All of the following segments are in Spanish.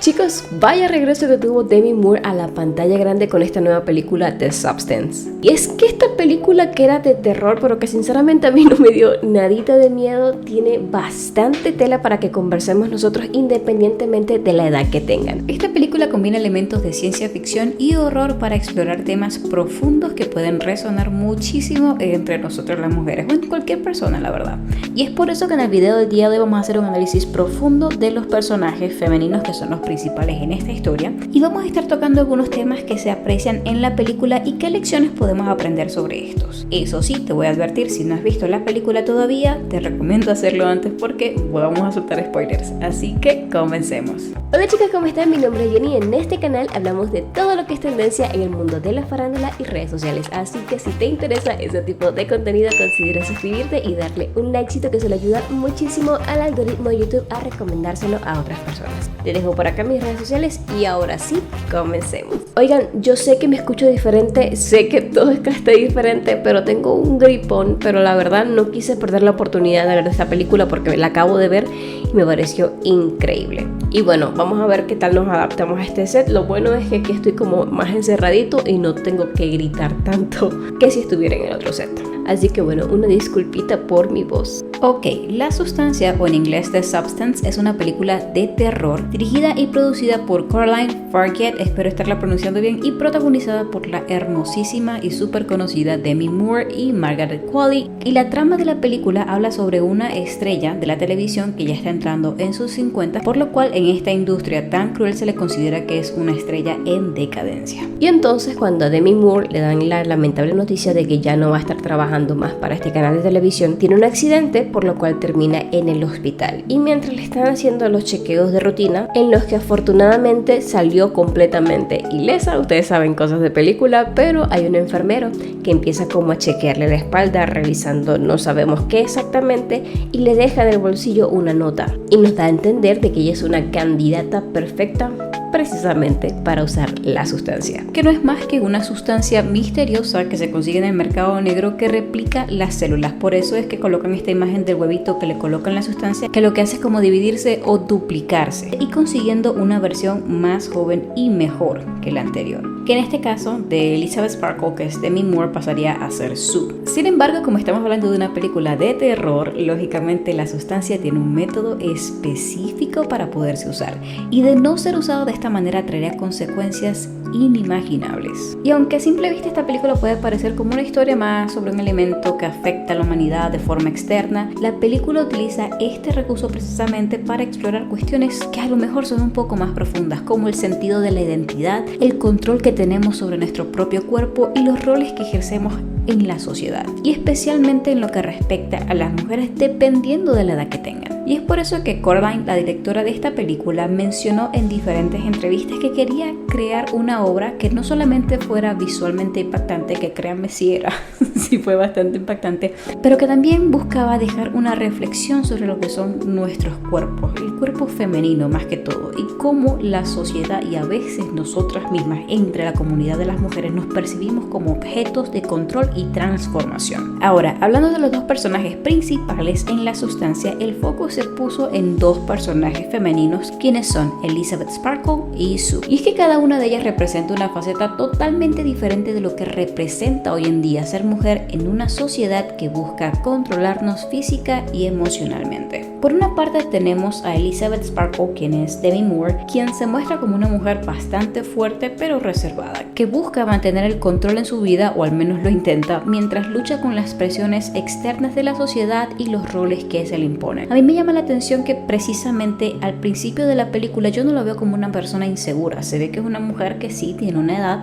Chicos, vaya regreso que tuvo Demi Moore a la pantalla grande con esta nueva película The Substance. Y es que esta película, que era de terror, pero que sinceramente a mí no me dio nadita de miedo, tiene bastante tela para que conversemos nosotros independientemente de la edad que tengan. Esta película combina elementos de ciencia ficción y horror para explorar temas profundos que pueden resonar muchísimo entre nosotros las mujeres, o en cualquier persona, la verdad. Y es por eso que en el video del día de hoy vamos a hacer un análisis profundo de los personajes femeninos que son los principales en esta historia, y vamos a estar tocando algunos temas que se aprecian en la película y qué lecciones podemos aprender sobre estos. Eso sí, te voy a advertir, si no has visto la película todavía, te recomiendo hacerlo antes porque vamos a soltar spoilers, así que comencemos. Hola chicas, ¿cómo están? Mi nombre es Jenny y en este canal hablamos de todo lo que es tendencia en el mundo de la farándula y redes sociales, así que si te interesa ese tipo de contenido, considera suscribirte y darle un likecito, que se le ayuda muchísimo al algoritmo de YouTube a recomendárselo a otras personas. Te dejo por acá mis redes sociales y ahora sí, comencemos. Oigan, yo sé que me escucho diferente, sé que todo está diferente, pero tengo un gripón, pero la verdad no quise perder la oportunidad de ver esta película porque la acabo de ver y me pareció increíble. Y bueno, vamos a ver qué tal nos adaptamos a este set. Lo bueno es que aquí estoy como más encerradito y no tengo que gritar tanto que si estuviera en el otro set. Así que bueno, una disculpita por mi voz. Ok, La Sustancia, o en inglés The Substance, es una película de terror dirigida y producida por Caroline Fargeat, espero estarla pronunciando bien, y protagonizada por la hermosísima y súper conocida Demi Moore y Margaret Qualley. Y la trama de la película habla sobre una estrella de la televisión que ya está entrando en sus 50, por lo cual en esta industria tan cruel se le considera que es una estrella en decadencia. Y entonces cuando a Demi Moore le dan la lamentable noticia de que ya no va a estar trabajando más para este canal de televisión, tiene un accidente por lo cual termina en el hospital, y mientras le están haciendo los chequeos de rutina, en los que afortunadamente salió completamente ilesa. Ustedes saben cosas de película, pero hay un enfermero que empieza como a chequearle la espalda, revisando no sabemos qué exactamente, y le deja en el bolsillo una nota y nos da a entender de que ella es una candidata perfecta precisamente para usar la sustancia, que no es más que una sustancia misteriosa que se consigue en el mercado negro que replica las células. Por eso es que colocan esta imagen del huevito que le colocan la sustancia, que lo que hace es como dividirse o duplicarse, y consiguiendo una versión más joven y mejor que la anterior, que en este caso de Elizabeth Sparkle, que es Demi Moore, pasaría a ser Sue. Sin embargo, como estamos hablando de una película de terror, lógicamente la sustancia tiene un método específico para poderse usar, y de no ser usado de esta manera traería consecuencias inimaginables. Y aunque a simple vista esta película puede parecer como una historia más sobre un elemento que afecta a la humanidad de forma externa, la película utiliza este recurso precisamente para explorar cuestiones que a lo mejor son un poco más profundas, como el sentido de la identidad, el control que tenemos sobre nuestro propio cuerpo y los roles que ejercemos en la sociedad, y especialmente en lo que respecta a las mujeres dependiendo de la edad que tengan. Y es por eso que Coraline, la directora de esta película, mencionó en diferentes entrevistas que quería crear una obra que no solamente fuera visualmente impactante, que créanme si era, sí fue bastante impactante, pero que también buscaba dejar una reflexión sobre lo que son nuestros cuerpos, el cuerpo femenino más que todo, y cómo la sociedad y a veces nosotras mismas entre la comunidad de las mujeres nos percibimos como objetos de control y transformación. Ahora, hablando de los dos personajes principales en La Sustancia, el foco se puso en dos personajes femeninos, quienes son Elizabeth Sparkle y Sue. Y es que cada una de ellas representa una faceta totalmente diferente de lo que representa hoy en día ser mujer en una sociedad que busca controlarnos física y emocionalmente. Por una parte tenemos a Elizabeth Sparkle, quien es Demi Moore, quien se muestra como una mujer bastante fuerte pero reservada, que busca mantener el control en su vida, o al menos lo intenta, mientras lucha con las presiones externas de la sociedad y los roles que se le imponen. A mí me llama la atención que precisamente al principio de la película yo no la veo como una persona insegura. Se ve que es una mujer que sí tiene una edad,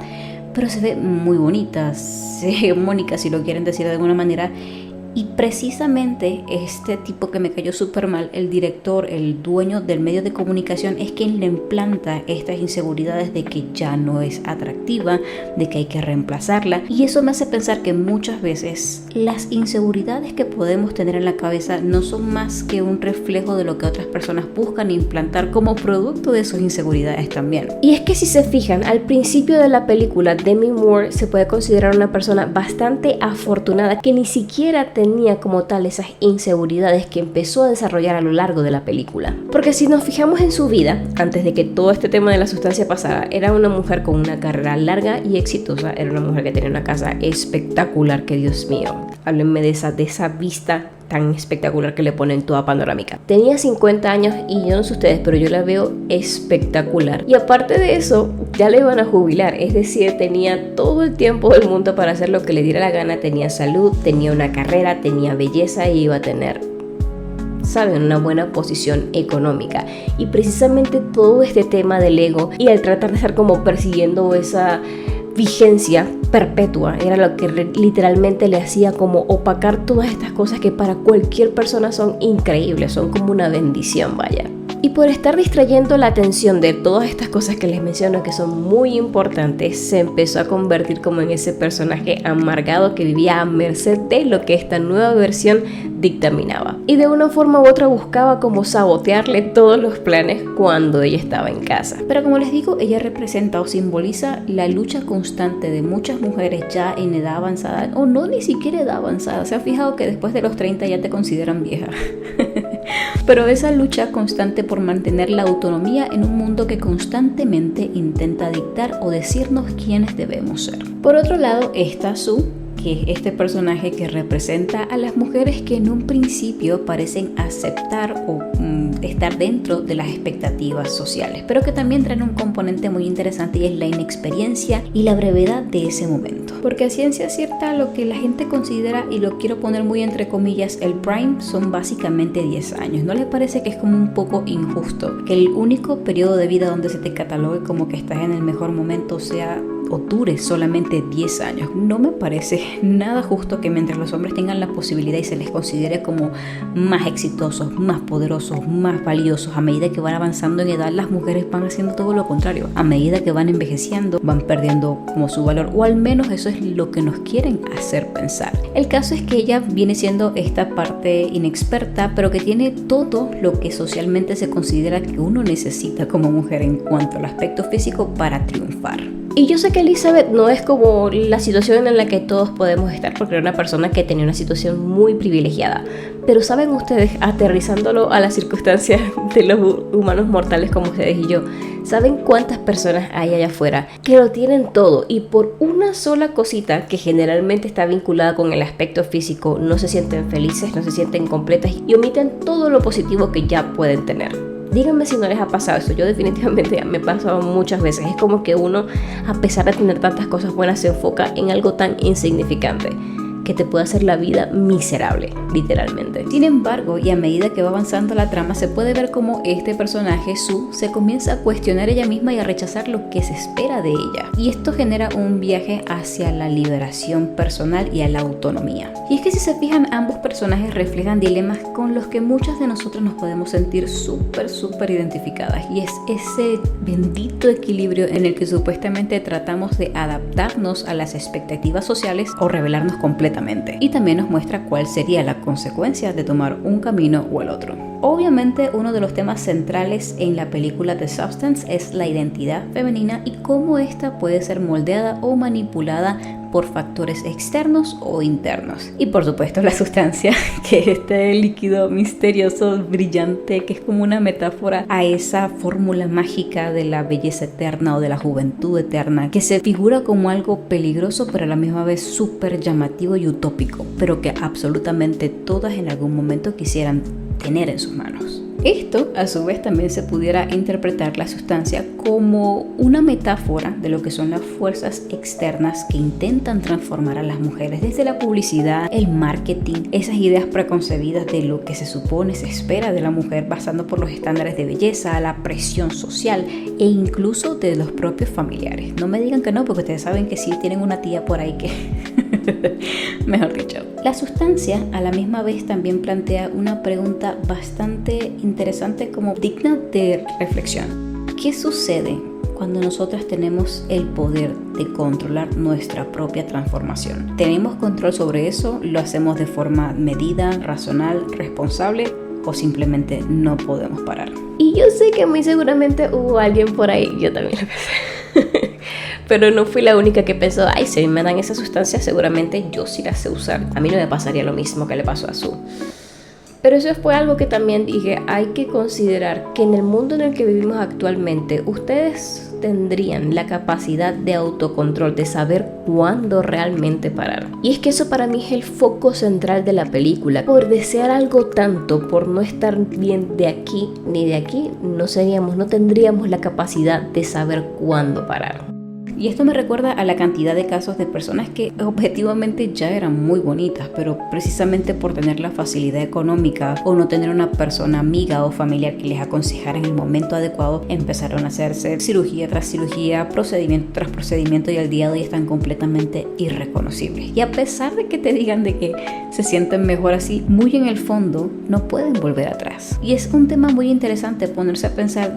pero se ve muy bonita, hegemónica si lo quieren decir de alguna manera. Y precisamente este tipo que me cayó súper mal, el director, el dueño del medio de comunicación, es quien le implanta estas inseguridades de que ya no es atractiva, de que hay que reemplazarla. Y eso me hace pensar que muchas veces las inseguridades que podemos tener en la cabeza no son más que un reflejo de lo que otras personas buscan implantar como producto de sus inseguridades también. Y es que si se fijan, al principio de la película, Demi Moore se puede considerar una persona bastante afortunada que ni siquiera tenía como tal esas inseguridades que empezó a desarrollar a lo largo de la película. Porque si nos fijamos en su vida, antes de que todo este tema de la sustancia pasara, era una mujer con una carrera larga y exitosa, era una mujer que tenía una casa espectacular, que Dios mío, háblenme de esa vista tan espectacular que le ponen toda panorámica. Tenía 50 años y yo no sé ustedes, pero yo la veo espectacular. Y aparte de eso, ya le iban a jubilar, es decir, tenía todo el tiempo del mundo para hacer lo que le diera la gana, tenía salud, tenía una carrera, tenía belleza y iba a tener, saben, una buena posición económica. Y precisamente todo este tema del ego y al tratar de estar como persiguiendo esa vigencia perpetua era lo que literalmente le hacía como opacar todas estas cosas que para cualquier persona son increíbles, son como una bendición, vaya. Y por estar distrayendo la atención de todas estas cosas que les menciono que son muy importantes, se empezó a convertir como en ese personaje amargado que vivía a merced de lo que esta nueva versión dictaminaba. Y de una forma u otra buscaba como sabotearle todos los planes cuando ella estaba en casa. Pero como les digo, ella representa o simboliza la lucha constante de muchas mujeres ya en edad avanzada, o no ni siquiera edad avanzada. ¿Se ha fijado que después de los 30 ya te consideran vieja? Pero esa lucha constante por mantener la autonomía en un mundo que constantemente intenta dictar o decirnos quiénes debemos ser. Por otro lado está Sue, que es este personaje que representa a las mujeres que en un principio parecen aceptar o estar dentro de las expectativas sociales, pero que también traen un componente muy interesante y es la inexperiencia y la brevedad de ese momento. Porque a ciencia cierta lo que la gente considera, y lo quiero poner muy entre comillas, el prime son básicamente 10 años. ¿No les parece que es como un poco injusto que el único periodo de vida donde se te catalogue como que estás en el mejor momento sea o dure solamente 10 años? No me parece nada justo que mientras los hombres tengan la posibilidad y se les considere como más exitosos, más poderosos, más valiosos, a medida que van avanzando en edad, las mujeres van haciendo todo lo contrario. A medida que van envejeciendo, van perdiendo como su valor, o al menos eso es lo que nos quieren hacer pensar. El caso es que ella viene siendo esta parte inexperta, pero que tiene todo lo que socialmente se considera que uno necesita como mujer en cuanto al aspecto físico para triunfar. Y yo sé que Elizabeth no es como la situación en la que todos podemos estar, porque era una persona que tenía una situación muy privilegiada. Pero saben ustedes, aterrizándolo a las circunstancias de los humanos mortales como ustedes y yo, ¿saben cuántas personas hay allá afuera que lo tienen todo y por una sola cosita que generalmente está vinculada con el aspecto físico no se sienten felices, no se sienten completas y omiten todo lo positivo que ya pueden tener? Díganme si no les ha pasado eso. Yo definitivamente me ha pasado muchas veces. Es como que uno, a pesar de tener tantas cosas buenas, se enfoca en algo tan insignificante que te puede hacer la vida miserable, literalmente. Sin embargo, y a medida que va avanzando la trama, se puede ver como este personaje, Sue, se comienza a cuestionar ella misma y a rechazar lo que se espera de ella. Y esto genera un viaje hacia la liberación personal y a la autonomía. Y es que si se fijan, ambos personajes reflejan dilemas con los que muchas de nosotros nos podemos sentir súper identificadas. Y es ese bendito equilibrio en el que supuestamente tratamos de adaptarnos a las expectativas sociales o rebelarnos completamente. Y también nos muestra cuál sería la consecuencia de tomar un camino o el otro. Obviamente uno de los temas centrales en la película The Substance es la identidad femenina y cómo esta puede ser moldeada o manipulada por factores externos o internos. Y por supuesto la sustancia, que es este líquido misterioso, brillante, que es como una metáfora a esa fórmula mágica de la belleza eterna o de la juventud eterna, que se figura como algo peligroso pero a la misma vez súper llamativo y utópico, pero que absolutamente todas en algún momento quisieran tener en sus manos. Esto, a su vez, también se pudiera interpretar la sustancia como una metáfora de lo que son las fuerzas externas que intentan transformar a las mujeres desde la publicidad, el marketing, esas ideas preconcebidas de lo que se supone se espera de la mujer pasando por los estándares de belleza, la presión social e incluso de los propios familiares. No me digan que no, porque ustedes saben que sí tienen una tía por ahí que... mejor dicho. La sustancia a la misma vez también plantea una pregunta bastante interesante como digna de reflexión. ¿Qué sucede cuando nosotras tenemos el poder de controlar nuestra propia transformación. Tenemos control sobre eso, lo hacemos de forma medida, racional, responsable, o simplemente no podemos parar. Y yo sé que muy seguramente hubo alguien por ahí, yo también lo pensé, pero no fui la única que pensó, ay, si me dan esa sustancia seguramente yo sí la sé usar. A mí no me pasaría lo mismo que le pasó a Sue. Pero eso fue algo que también dije, hay que considerar que en el mundo en el que vivimos actualmente, ustedes tendrían la capacidad de autocontrol, de saber cuándo realmente parar. Y es que eso para mí es el foco central de la película. Por desear algo tanto, por no estar bien de aquí ni de aquí, no tendríamos la capacidad de saber cuándo parar. Y esto me recuerda a la cantidad de casos de personas que objetivamente ya eran muy bonitas, pero precisamente por tener la facilidad económica o no tener una persona amiga o familiar que les aconsejara en el momento adecuado, empezaron a hacerse cirugía tras cirugía, procedimiento tras procedimiento, y al día de hoy están completamente irreconocibles. Y a pesar de que te digan de que se sienten mejor así, muy en el fondo no pueden volver atrás. Y es un tema muy interesante ponerse a pensar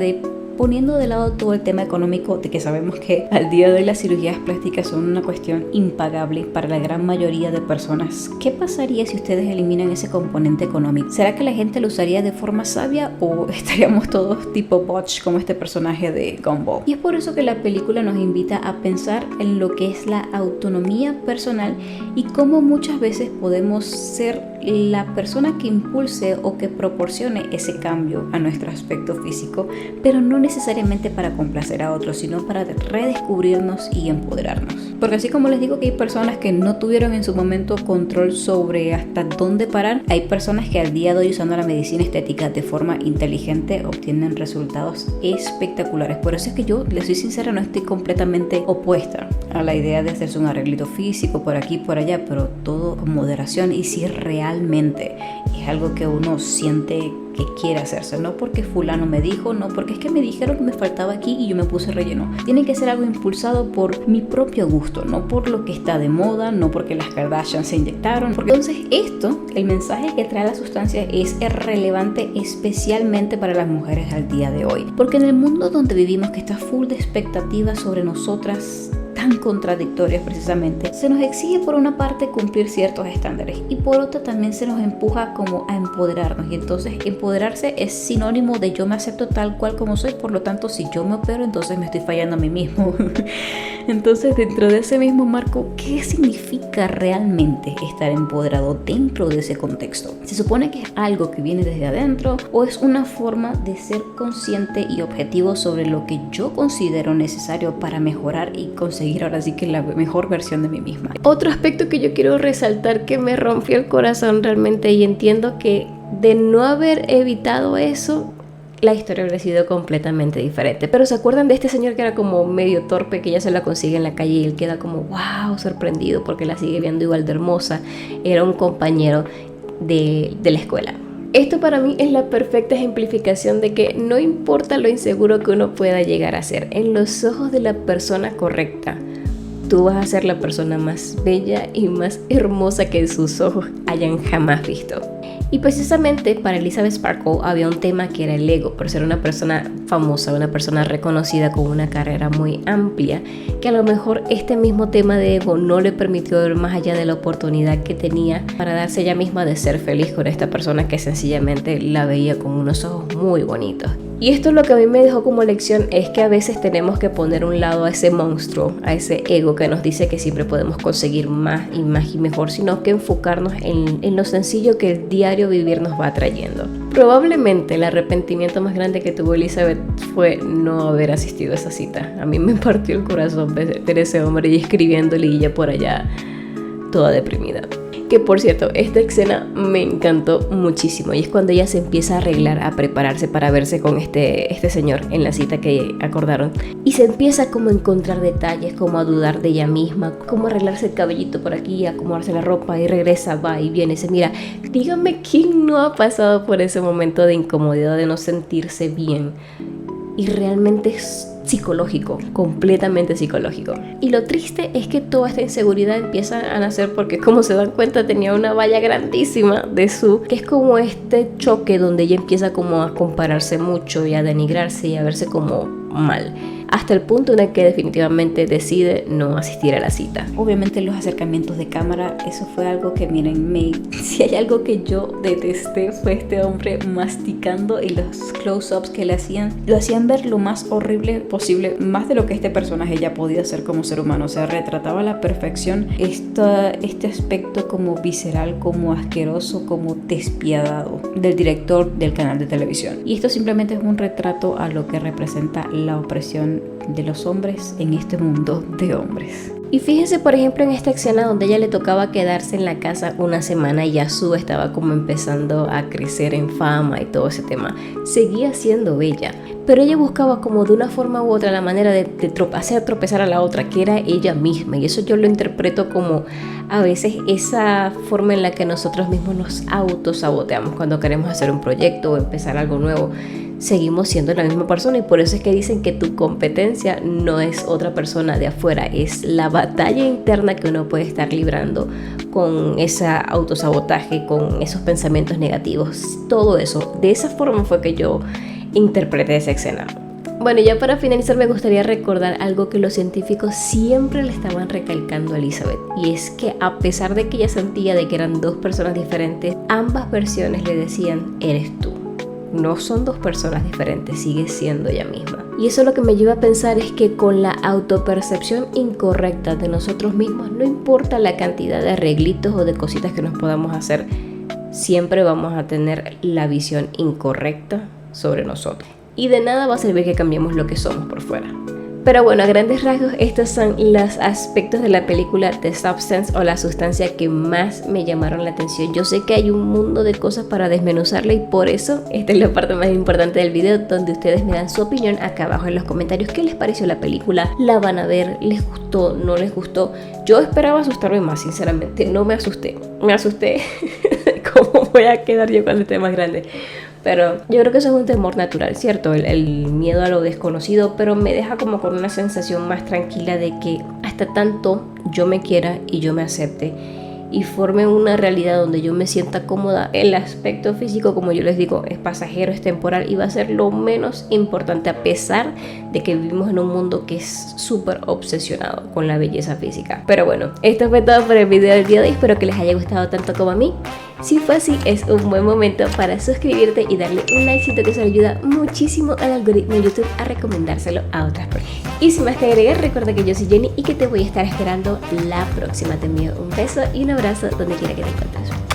poniendo de lado todo el tema económico, de que sabemos que al día de hoy las cirugías plásticas son una cuestión impagable para la gran mayoría de personas. ¿Qué pasaría si ustedes eliminan ese componente económico? ¿Será que la gente lo usaría de forma sabia o estaríamos todos tipo Butch como este personaje de Gumball? Y es por eso que la película nos invita a pensar en lo que es la autonomía personal y cómo muchas veces podemos ser la persona que impulse o que proporcione ese cambio a nuestro aspecto físico, pero no necesariamente para complacer a otros, sino para redescubrirnos y empoderarnos. Porque así como les digo que hay personas que no tuvieron en su momento control sobre hasta dónde parar, hay personas que al día de hoy, usando la medicina estética de forma inteligente, obtienen resultados espectaculares. Por eso es que yo, les soy sincera, no estoy completamente opuesta a la idea de hacerse un arreglito físico por aquí por allá, pero todo con moderación y si realmente es algo que uno siente que quiere hacerse, no porque fulano me dijo, no porque es que me dijeron que me faltaba aquí y yo me puse relleno. Tiene que ser algo impulsado por mi propio gusto, no por lo que está de moda, no porque las Kardashian se inyectaron. Entonces el mensaje que trae la sustancia es relevante especialmente para las mujeres al día de hoy, porque en el mundo donde vivimos, que está full de expectativas sobre nosotras, tan contradictorias precisamente, se nos exige por una parte cumplir ciertos estándares y por otra también se nos empuja como a empoderarnos, y entonces empoderarse es sinónimo de yo me acepto tal cual como soy, por lo tanto si yo me opero entonces me estoy fallando a mí mismo. Entonces dentro de ese mismo marco, ¿qué significa realmente estar empoderado dentro de ese contexto? ¿Se supone que es algo que viene desde adentro o es una forma de ser consciente y objetivo sobre lo que yo considero necesario para mejorar y conseguir ahora sí que la mejor versión de mí misma? Otro aspecto que yo quiero resaltar que me rompió el corazón realmente, y entiendo que de no haber evitado eso, la historia habría sido completamente diferente. Pero ¿se acuerdan de este señor que era como medio torpe, que ella se la consigue en la calle y él queda como wow, sorprendido porque la sigue viendo igual de hermosa? Era un compañero de la escuela. Esto para mí es la perfecta ejemplificación de que no importa lo inseguro que uno pueda llegar a ser, en los ojos de la persona correcta, tú vas a ser la persona más bella y más hermosa que sus ojos hayan jamás visto. Y precisamente para Elizabeth Sparkle había un tema que era el ego, por ser una persona famosa, una persona reconocida con una carrera muy amplia, que a lo mejor este mismo tema de ego no le permitió ver más allá de la oportunidad que tenía para darse ella misma de ser feliz con esta persona que sencillamente la veía con unos ojos muy bonitos. Y esto lo que a mí me dejó como lección es que a veces tenemos que poner a un lado a ese monstruo, a ese ego que nos dice que siempre podemos conseguir más y más y mejor, sino que enfocarnos en lo sencillo que el diario vivir nos va trayendo. Probablemente el arrepentimiento más grande que tuvo Elizabeth fue no haber asistido a esa cita. A mí me partió el corazón ver ese hombre y escribiéndole y ella por allá toda deprimida. Que por cierto, esta escena me encantó muchísimo, y es cuando ella se empieza a arreglar, a prepararse para verse con este señor en la cita que acordaron, y se empieza como a encontrar detalles, como a dudar de ella misma, como arreglarse el cabellito por aquí, acomodarse la ropa, y regresa, va y viene, y se mira. Díganme quién no ha pasado por ese momento de incomodidad, de no sentirse bien, y realmente es psicológico, completamente psicológico. Y lo triste es que toda esta inseguridad empieza a nacer porque, como se dan cuenta, tenía una valla grandísima de Sue, que es como este choque donde ella empieza como a compararse mucho y a denigrarse y a verse como mal. hasta el punto en el que definitivamente decide no asistir a la cita. Obviamente los acercamientos de cámara, eso fue algo que miren, si hay algo que yo detesté fue este hombre masticando y los close-ups que le hacían, lo hacían ver lo más horrible posible, más de lo que este personaje ya podía hacer como ser humano. O sea, retrataba a la perfección este aspecto como visceral, como asqueroso, como despiadado del director del canal de televisión. Y esto simplemente es un retrato a lo que representa la opresión de los hombres en este mundo de hombres. Y fíjense, por ejemplo, en esta escena donde ella le tocaba quedarse en la casa una semana y Yasu estaba como empezando a crecer en fama y todo ese tema. Seguía siendo bella, pero ella buscaba como de una forma u otra la manera de hacer tropezar a la otra, que era ella misma. Y eso yo lo interpreto como a veces esa forma en la que nosotros mismos nos autosaboteamos cuando queremos hacer un proyecto o empezar algo nuevo. Seguimos siendo la misma persona y por eso es que dicen que tu competencia no es otra persona de afuera, es la batalla interna que uno puede estar librando con ese autosabotaje, con esos pensamientos negativos, todo eso. De esa forma fue que yo interpreté esa escena. Bueno, ya para finalizar me gustaría recordar algo que los científicos siempre le estaban recalcando a Elizabeth, y es que a pesar de que ella sentía de que eran dos personas diferentes, ambas versiones le decían, eres tú. No son dos personas diferentes, sigue siendo ella misma. Y eso lo que me lleva a pensar es que con la autopercepción incorrecta de nosotros mismos, no importa la cantidad de arreglitos o de cositas que nos podamos hacer, siempre vamos a tener la visión incorrecta sobre nosotros. Y de nada va a servir que cambiemos lo que somos por fuera. Pero bueno, a grandes rasgos, estos son los aspectos de la película The Substance, o La Sustancia, que más me llamaron la atención. Yo sé que hay un mundo de cosas para desmenuzarla y por eso esta es la parte más importante del video, donde ustedes me dan su opinión acá abajo en los comentarios. ¿Qué les pareció la película? ¿La van a ver? ¿Les gustó? ¿No les gustó? Yo esperaba asustarme más, sinceramente. No me asusté. Me asusté. ¿Cómo voy a quedar yo cuando esté más grande? Pero yo creo que eso es un temor natural, ¿cierto? El miedo a lo desconocido, pero me deja como con una sensación más tranquila de que hasta tanto yo me quiera y yo me acepte y forme una realidad donde yo me sienta cómoda. El aspecto físico, como yo les digo, es pasajero, es temporal y va a ser lo menos importante, a pesar de que vivimos en un mundo que es súper obsesionado con la belleza física. Pero bueno, esto fue todo por el video del día de hoy. Espero que les haya gustado tanto como a mí. Si fue así, es un buen momento para suscribirte y darle un likecito, que eso le ayuda muchísimo al algoritmo de YouTube a recomendárselo a otras personas. Y sin más que agregar, recuerda que yo soy Jenny y que te voy a estar esperando la próxima. Te envío un beso y un abrazo donde quiera que te encuentres.